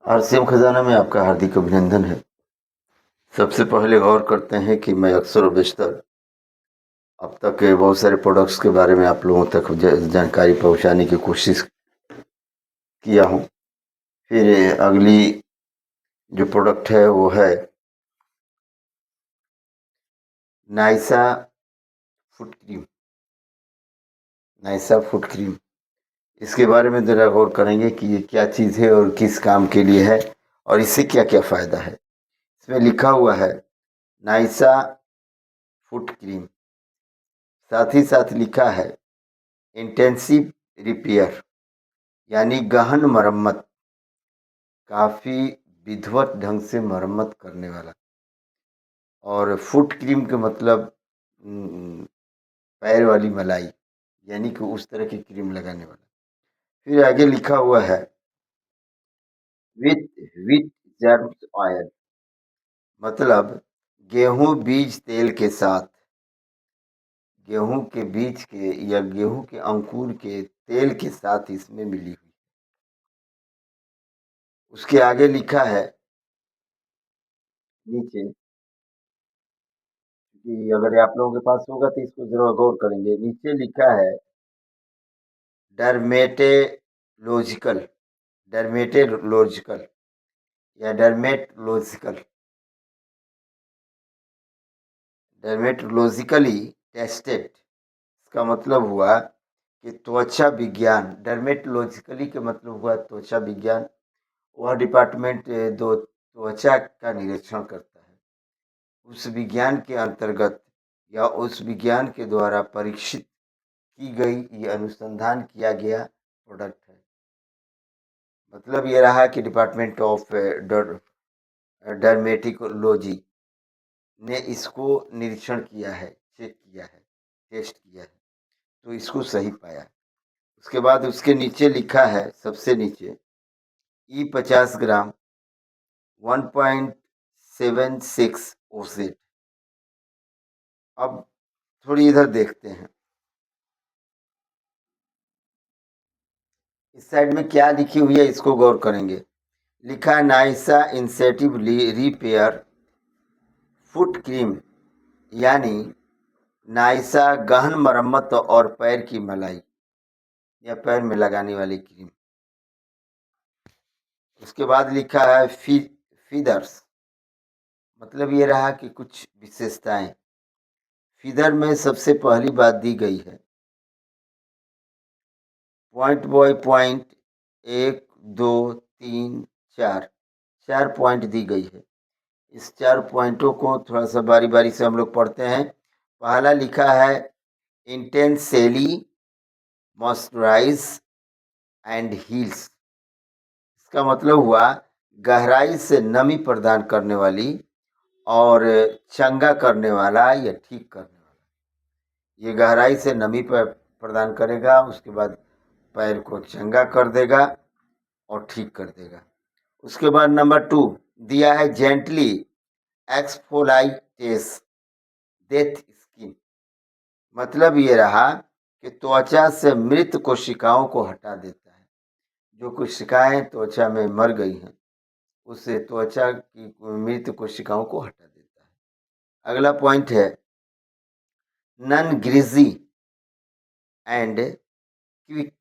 RCM खजाना में आपका हार्दिक अभिनंदन है। सबसे पहले गौर करते हैं कि मैं अक्सर और बेशतर अब तक के बहुत सारे प्रोडक्ट्स के बारे में आप लोगों तक जानकारी पहुंचाने की कोशिश किया हूं। फिर अगली जो प्रोडक्ट है वो है Naisa foot cream. Naisa foot cream, इसके बारे में ज़रा गौर करेंगे कि ये क्या चीज़ है और किस काम के लिए है और इससे क्या क्या फ़ायदा है। इसमें लिखा हुआ है नाइसा फुट क्रीम, साथ ही साथ लिखा है इंटेंसिव रिपेयर, यानी गहन मरम्मत, काफ़ी विधिवत ढंग से मरम्मत करने वाला। और फुट क्रीम का मतलब पैर वाली मलाई, यानी कि उस तरह की क्रीम लगाने वाला। फिर आगे लिखा हुआ है विथ विथ जर्म्स ऑयल, मतलब गेहूं बीज तेल के साथ, गेहूं के बीज के या गेहूं के अंकुर के तेल के साथ इसमें मिली हुई। उसके आगे लिखा है नीचे कि अगर आप लोगों के पास होगा तो इसको जरूर गौर करेंगे। नीचे लिखा है डर्मेटोलॉजिकल, डर्मेटोलॉजिकल या डर्मेटोलॉजिकल, डर्मेटोलॉजिकली टेस्टेड। इसका मतलब हुआ कि त्वचा विज्ञान, डर्मेटोलॉजिकली के मतलब हुआ त्वचा विज्ञान। वह डिपार्टमेंट दो त्वचा का निरीक्षण करता है। उस विज्ञान के अंतर्गत या उस विज्ञान के द्वारा परीक्षित की गई, ये अनुसंधान किया गया प्रोडक्ट है। मतलब ये रहा कि डिपार्टमेंट ऑफ डर्मेटोलॉजी ने इसको निरीक्षण किया है, चेक किया है, टेस्ट किया है, तो इसको सही पाया। उसके बाद उसके नीचे लिखा है, सबसे नीचे, ई 50 ग्राम 1.76 ओसेट। अब थोड़ी इधर देखते हैं, इस साइड में क्या लिखी हुई है इसको गौर करेंगे। लिखा है Naisa incentive repair foot cream, यानी नाइसा गहन मरम्मत और पैर की मलाई या पैर में लगाने वाली क्रीम। उसके बाद लिखा है फीदर्स, मतलब ये रहा कि कुछ विशेषताएं। फीदर में सबसे पहली बात दी गई है पॉइंट बाय पॉइंट, 1 2 3 4, 4 पॉइंट दी गई है। इस 4 पॉइंटों को थोड़ा सा बारी बारी से हम लोग पढ़ते हैं। पहला लिखा है इंटेंसेली मॉइस्चराइज एंड हील्स। इसका मतलब हुआ गहराई से नमी प्रदान करने वाली और चंगा करने वाला या ठीक करने वाला। ये गहराई से नमी प्रदान करेगा, उसके बाद पैर को चंगा कर देगा और ठीक कर देगा। उसके बाद नंबर 2 दिया है जेंटली एक्सफोलाइटेस डेथ स्किन, मतलब ये रहा कि त्वचा से मृत कोशिकाओं को हटा देता है। जो कोशिकाएं त्वचा में मर गई हैं, उससे त्वचा की मृत कोशिकाओं को हटा देता है। अगला पॉइंट है non greasy and quick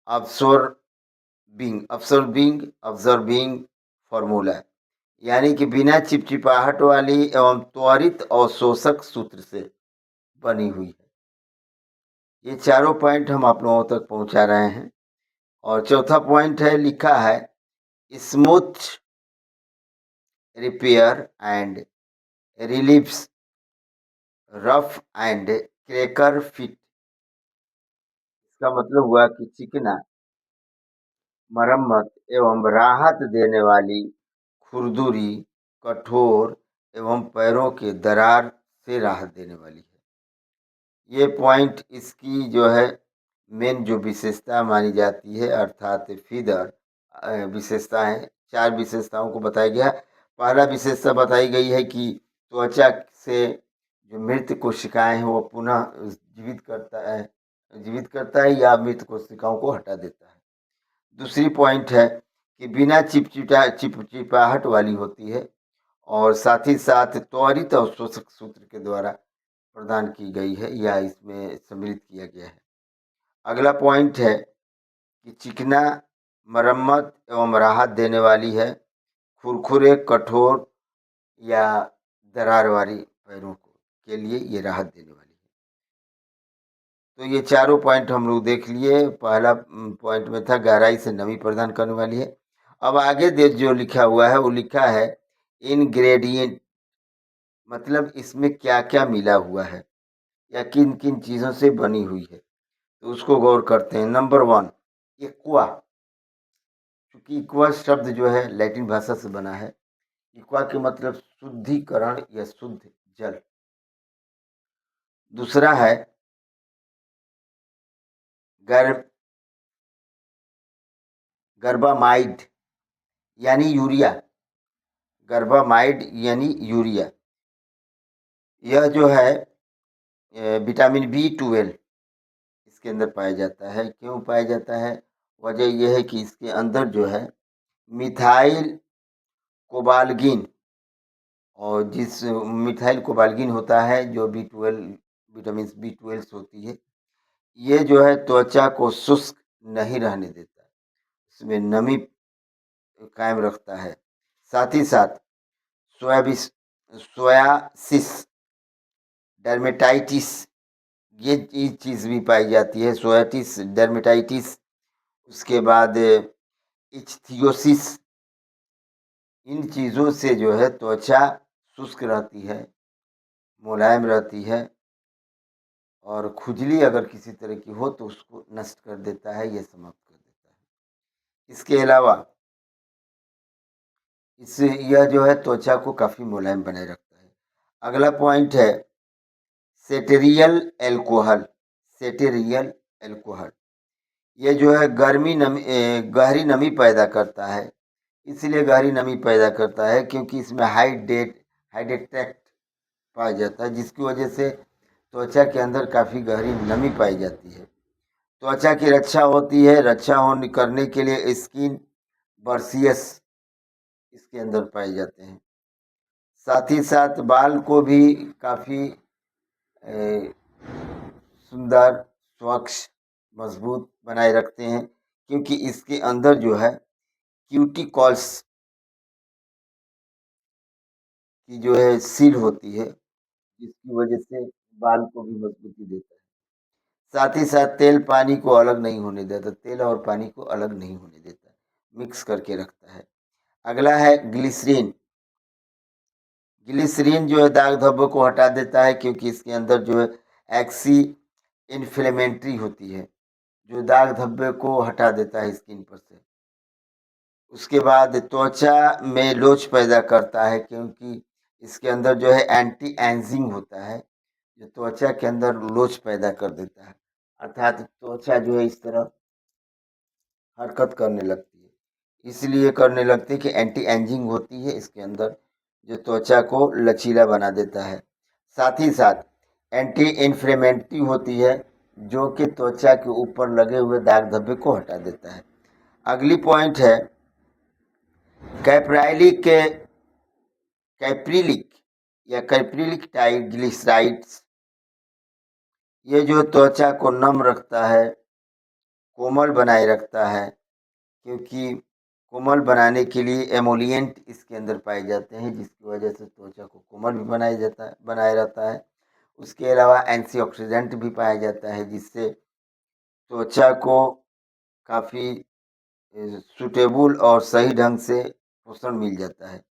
absorbing formula, यानी कि बिना चिपचिपाहट वाली एवं त्वरित अवशोषक सूत्र से बनी हुई है। ये चारों पॉइंट हम आप लोगों तक पहुंचा रहे हैं। और चौथा पॉइंट है, लिखा है smooth repair and relieves rough and cracker fit. इसका मतलब हुआ कि चिकना, मरम्मत एवं राहत देने वाली, खुरदुरी, कठोर एवं पैरों के दरार से राहत देने वाली है। ये पॉइंट इसकी जो है मेन जो विशेषता मानी जाती है, अर्थात फीदर विशेषताएं, 4 विशेषताओं को बताया गया। पहला विशेषता बताई गई है कि त्वचा से जो मृत कोशिकाएं हैं वो पुनः जीवित करता है या मृत कोशिकाओं को हटा देता है। दूसरी पॉइंट है कि बिना चिपचिपाहट वाली होती है और साथ ही साथ त्वरित अवशोषक सूत्र के द्वारा प्रदान की गई है या इसमें सम्मिलित किया गया है। अगला पॉइंट है कि चिकना, मरम्मत एवं राहत देने वाली है, खुरखुरे, कठोर या दरार वाली पैरों को के लिए ये राहत देने वाली है। तो ये चारों पॉइंट हम लोग देख लिए। पहला पॉइंट में था गहराई से नमी प्रदान करने वाली है। अब आगे जो लिखा हुआ है वो लिखा है इनग्रेडिएंट, मतलब इसमें क्या क्या मिला हुआ है या किन किन चीज़ों से बनी हुई है, तो उसको गौर करते हैं। Number 1, aqua. क्योंकि इक्वा शब्द जो है लैटिन भाषा से बना है। इक्वा के मतलब शुद्धिकरण या शुद्ध जल। दूसरा है गर्बामाइड यानी यूरिया। गर्बामाइड यानी यूरिया, यह जो है विटामिन B12 इसके अंदर पाया जाता है। क्यों पाया जाता है? वजह यह है कि इसके अंदर जो है मिथाइल कोबाल्गिन, और जिस मिथाइल कोबाल्गिन होता है जो विटामिन B12 होती है, ये जो है त्वचा को शुष्क नहीं रहने देता है, इसमें नमी कायम रखता है। साथ ही साथ सोयासिस, डर्मेटाइटिस, ये चीज़ भी पाई जाती है। सोयाटिस, डर्मेटाइटिस, उसके बाद इच्थियोसिस, इन चीज़ों से जो है त्वचा शुष्क रहती है, मुलायम रहती है और खुजली अगर किसी तरह की हो तो उसको नष्ट कर देता है, ये समाप्त कर देता है। इसके अलावा इससे यह जो है त्वचा को काफ़ी मुलायम बनाए रखता है। अगला पॉइंट है सेटेरियल एल्कोहल। सेटेरियल एल्कोहल, ये जो है गहरी नमी पैदा करता है। इसलिए गहरी नमी पैदा करता है क्योंकि इसमें हाइड्रेटेट पाया जाता है, जिसकी वजह से त्वचा के अंदर काफ़ी गहरी नमी पाई जाती है। त्वचा की रक्षा होती है। रक्षा होने करने के लिए स्किन बर्सियस इसके अंदर पाए जाते हैं। साथ ही साथ बाल को भी काफ़ी सुंदर, स्वच्छ, मजबूत बनाए रखते हैं क्योंकि इसके अंदर जो है क्यूटिकल्स की जो है सील होती है, जिसकी वजह से बाल को भी मजबूती देता है। साथ ही साथ तेल पानी को अलग नहीं होने देता, तेल और पानी को अलग नहीं होने देता, मिक्स करके रखता है। अगला है ग्लिसरीन। ग्लिसरीन जो है दाग धब्बों को हटा देता है क्योंकि इसके अंदर जो है एक्सी इन्फ्लेमेटरी होती है, जो दाग धब्बे को हटा देता है स्किन पर से। उसके बाद त्वचा में लोच पैदा करता है क्योंकि इसके अंदर जो है एंटी एजिंग होता है, जो त्वचा के अंदर लोच पैदा कर देता है, अर्थात त्वचा जो है इस तरह हरकत करने लगती है। इसलिए करने लगती है कि एंटी एजिंग होती है इसके अंदर, जो त्वचा को लचीला बना देता है। साथ ही साथ एंटी इन्फ्लेमेटरी होती है, जो कि त्वचा के ऊपर लगे हुए दाग धब्बे को हटा देता है। अगली पॉइंट है कैप्राइलिक कैप्रिलिक या कैप्रिलिक ट्राइग्लिसराइड्स। ये जो त्वचा को नम रखता है, कोमल बनाए रखता है, क्योंकि कोमल बनाने के लिए एमोलिएंट इसके अंदर पाए जाते हैं, जिसकी वजह से त्वचा को कोमल भी बनाए रहता है। उसके अलावा एंटीऑक्सीडेंट भी पाया जाता है, जिससे त्वचा को काफ़ी सूटेबल और सही ढंग से पोषण मिल जाता है।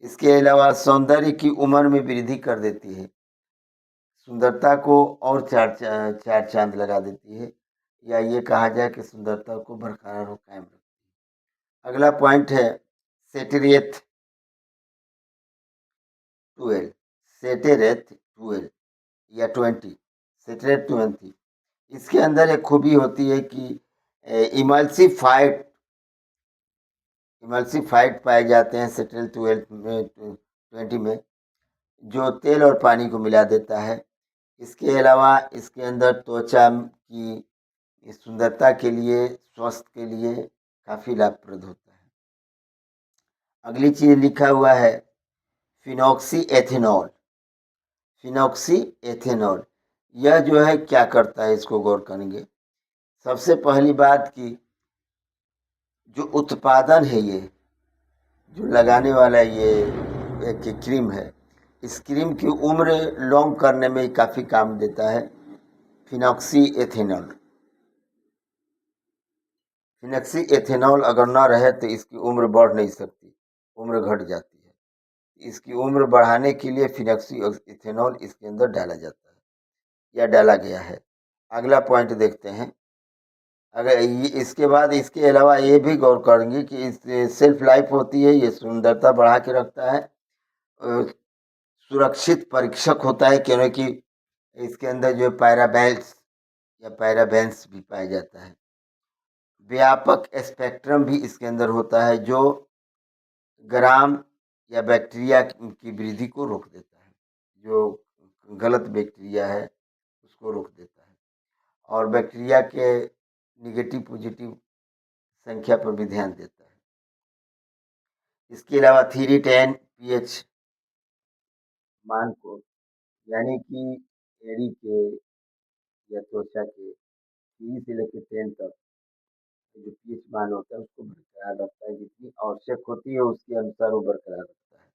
इसके अलावा सौंदर्य की उम्र में वृद्धि कर देती है, सुंदरता को और चार चांद लगा देती है, या ये कहा जाए कि सुंदरता को बरकरार और कायम रखती है। अगला पॉइंट है सेटेरिएथ 12, सेटेरेथ 12 या 20, सेटेरेथ 20। इसके अंदर एक खूबी होती है कि इमल्सिफाइड इमल्सिफाइड पाए जाते हैं सेटेरेथ 12 में 20 में, जो तेल और पानी को मिला देता है। इसके अलावा इसके अंदर त्वचा की सुंदरता के लिए, स्वास्थ्य के लिए काफ़ी लाभप्रद होता है। अगली चीज लिखा हुआ है फिनॉक्सी एथेनॉल। फिनॉक्सी एथेनॉल यह जो है क्या करता है, इसको गौर करेंगे। सबसे पहली बात की जो उत्पादन है, ये जो लगाने वाला ये एक क्रीम है, इस क्रीम की उम्र लॉन्ग करने में काफ़ी काम देता है फिनॉक्सी एथेनॉल। फिनॉक्सी एथेनॉल अगर ना रहे तो इसकी उम्र बढ़ नहीं सकती, उम्र घट जाती है। इसकी उम्र बढ़ाने के लिए फिनॉक्सी एथेनॉल इसके अंदर डाला जाता है या डाला गया है। अगला पॉइंट देखते हैं। अगर इसके बाद इसके अलावा ये भी गौर करेंगे कि इस सेल्फ लाइफ होती है, ये सुंदरता बढ़ा के रखता है। सुरक्षित परीक्षक होता है क्योंकि इसके अंदर जो पैराबेंस या पैराबेंस भी पाया जाता है। व्यापक स्पेक्ट्रम भी इसके अंदर होता है जो ग्राम या बैक्टीरिया की वृद्धि को रोक देता है, जो गलत बैक्टीरिया है उसको रोक देता है, और बैक्टीरिया के निगेटिव पॉजिटिव संख्या पर भी ध्यान देता है। इसके अलावा 310 पीएच मान को, यानी कि एड़ी के या त्वचा के 3 से लेकर 10 तक जो पीएच मान होता है उसको बरकरार रखता है। जितनी आवश्यक होती है उसके अनुसार वो बरकरार रखता है।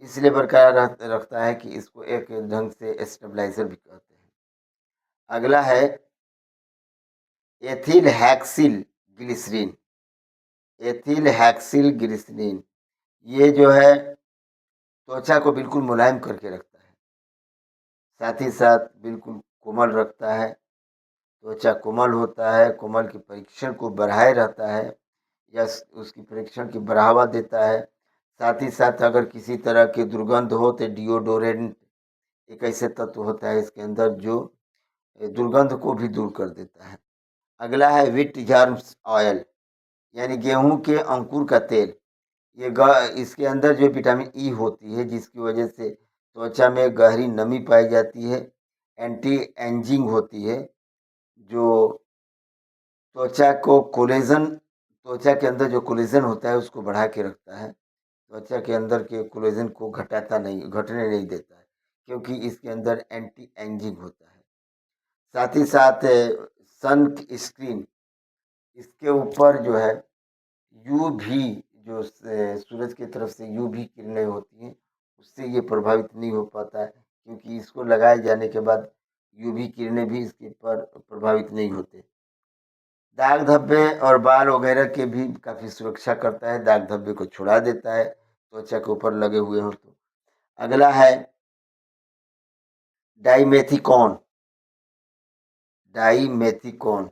इसलिए बरकरार रखता है कि इसको एक ढंग से स्टेबलाइजर भी कहते हैं। अगला है एथिल हैक्सिल ग्लिसरीन। एथिल हैक्सिल ग्लिसरीन ये जो है त्वचा को बिल्कुल मुलायम करके रखता है, साथ ही साथ बिल्कुल कोमल रखता है। त्वचा कोमल होता है, कोमल के परीक्षण को बढ़ाए रहता है या उसकी परीक्षण की बढ़ावा देता है। साथ ही साथ अगर किसी तरह की दुर्गंध हो तो डिओडोरेंट एक ऐसे तत्व होता है इसके अंदर जो दुर्गंध को भी दूर कर देता है। अगला है व्हीट जर्म्स ऑयल, यानी गेहूं के अंकुर का तेल। इसके अंदर जो विटामिन ई होती है जिसकी वजह से त्वचा में गहरी नमी पाई जाती है। एंटी एजिंग होती है जो त्वचा को कोलेजन, त्वचा के अंदर जो कोलेजन होता है उसको बढ़ा के रखता है। त्वचा के अंदर के कोलेजन को घटने नहीं देता है क्योंकि इसके अंदर एंटी एजिंग होता है। साथ ही साथ सन स्क्रीन, इसके ऊपर जो है यूवी जो सूरज की तरफ से यूवी किरणें होती हैं उससे ये प्रभावित नहीं हो पाता है क्योंकि इसको लगाए जाने के बाद यूवी किरणें भी इसके पर प्रभावित नहीं होते। दाग धब्बे और बाल वगैरह के भी काफ़ी सुरक्षा करता है, दाग धब्बे को छुड़ा देता है त्वचा के ऊपर लगे हुए हो तो। अगला है डाइमेथिकॉन। डाइमेथिकॉन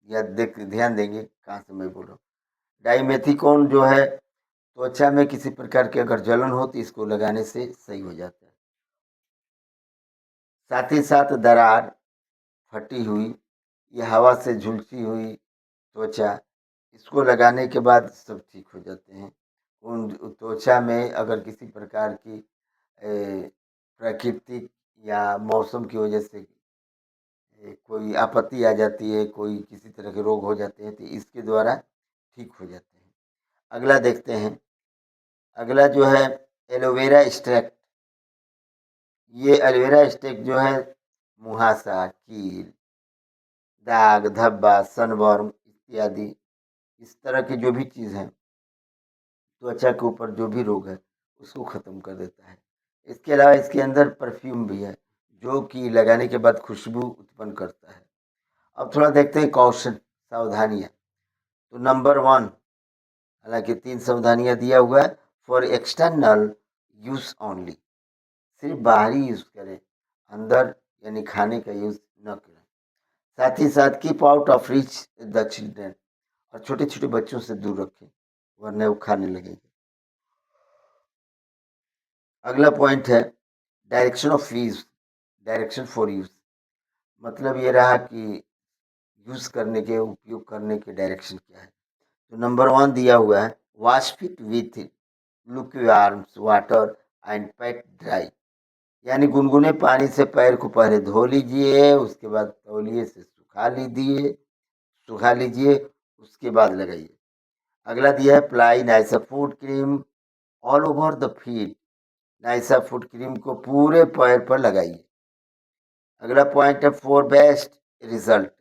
या ध्यान देंगे कहाँ से मैं बोल रहा हूँ। डाइमेथिकॉन जो है त्वचा में किसी प्रकार की अगर जलन हो तो इसको लगाने से सही हो जाता है। साथ ही साथ दरार, फटी हुई या हवा से झुलसी हुई त्वचा, इसको लगाने के बाद सब ठीक हो जाते हैं। उन त्वचा में अगर किसी प्रकार की प्राकृतिक या मौसम की वजह से कोई आपत्ति आ जाती है, कोई किसी तरह के रोग हो जाते हैं तो इसके द्वारा ठीक हो जाते हैं। अगला देखते हैं। अगला जो है एलोवेरा एक्सट्रैक्ट। ये एलोवेरा एक्सट्रैक्ट जो है मुहासा, कील, दाग धब्बा, सनबर्न इत्यादि इस तरह की जो भी चीज़ है त्वचा के ऊपर जो भी रोग है उसको ख़त्म कर देता है। इसके अलावा इसके अंदर परफ्यूम भी है जो कि लगाने के बाद खुशबू उत्पन्न करता है। अब थोड़ा देखते हैं कॉशन, सावधानियाँ। तो नंबर 1, हालांकि 3 सावधानियाँ दिया हुआ है। फॉर एक्सटर्नल यूज़ ओनली, सिर्फ बाहरी यूज़ करें, अंदर यानी खाने का यूज़ न करें। साथ ही साथ keep out of reach the children, और छोटे छोटे बच्चों से दूर रखें वरना वो खाने लगेंगे। अगला पॉइंट है direction of use, direction for use, मतलब ये रहा कि यूज करने के, उपयोग करने के डायरेक्शन क्या है। तो नंबर 1 दिया हुआ है wash feet with lukewarms water and pat dry, यानी गुनगुने पानी से पैर को पहले धो लीजिए, उसके बाद तौलिए से सुखा लीजिए, उसके बाद लगाइए। अगला दिया है apply Naisa foot cream all over the feet. Naisa foot cream को पूरे पैर पर लगाइए। अगला पॉइंट है फॉर बेस्ट रिजल्ट।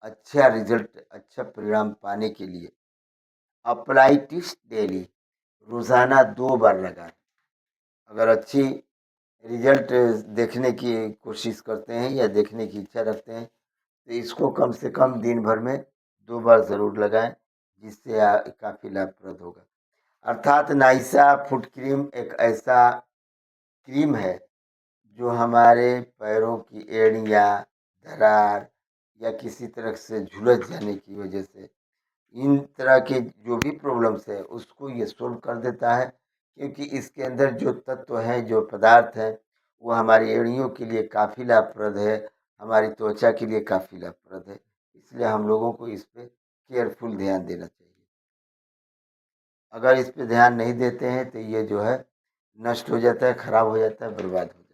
अच्छा परिणाम पाने के लिए अप्लाई टिस्ट डेली, रोजाना 2 बार लगाएं। अगर अच्छी रिजल्ट देखने की कोशिश करते हैं या देखने की इच्छा रखते हैं तो इसको कम से कम दिन भर में 2 बार ज़रूर लगाएं, जिससे काफ़ी लाभप्रद होगा। अर्थात नाइसा फुट क्रीम एक ऐसा क्रीम है जो हमारे पैरों की एड़ियाँ, दरार या किसी तरह से झुलस जाने की वजह से इन तरह के जो भी प्रॉब्लम्स है उसको ये सोल्व कर देता है, क्योंकि इसके अंदर जो तत्व हैं, जो पदार्थ हैं, वो हमारी एड़ियों के लिए काफ़ी लाभप्रद है, हमारी त्वचा के लिए काफ़ी लाभप्रद है। इसलिए हम लोगों को इस पे केयरफुल ध्यान देना चाहिए। अगर इस पे ध्यान नहीं देते हैं तो ये जो है नष्ट हो जाता है, खराब हो जाता है, बर्बाद हो जाता है।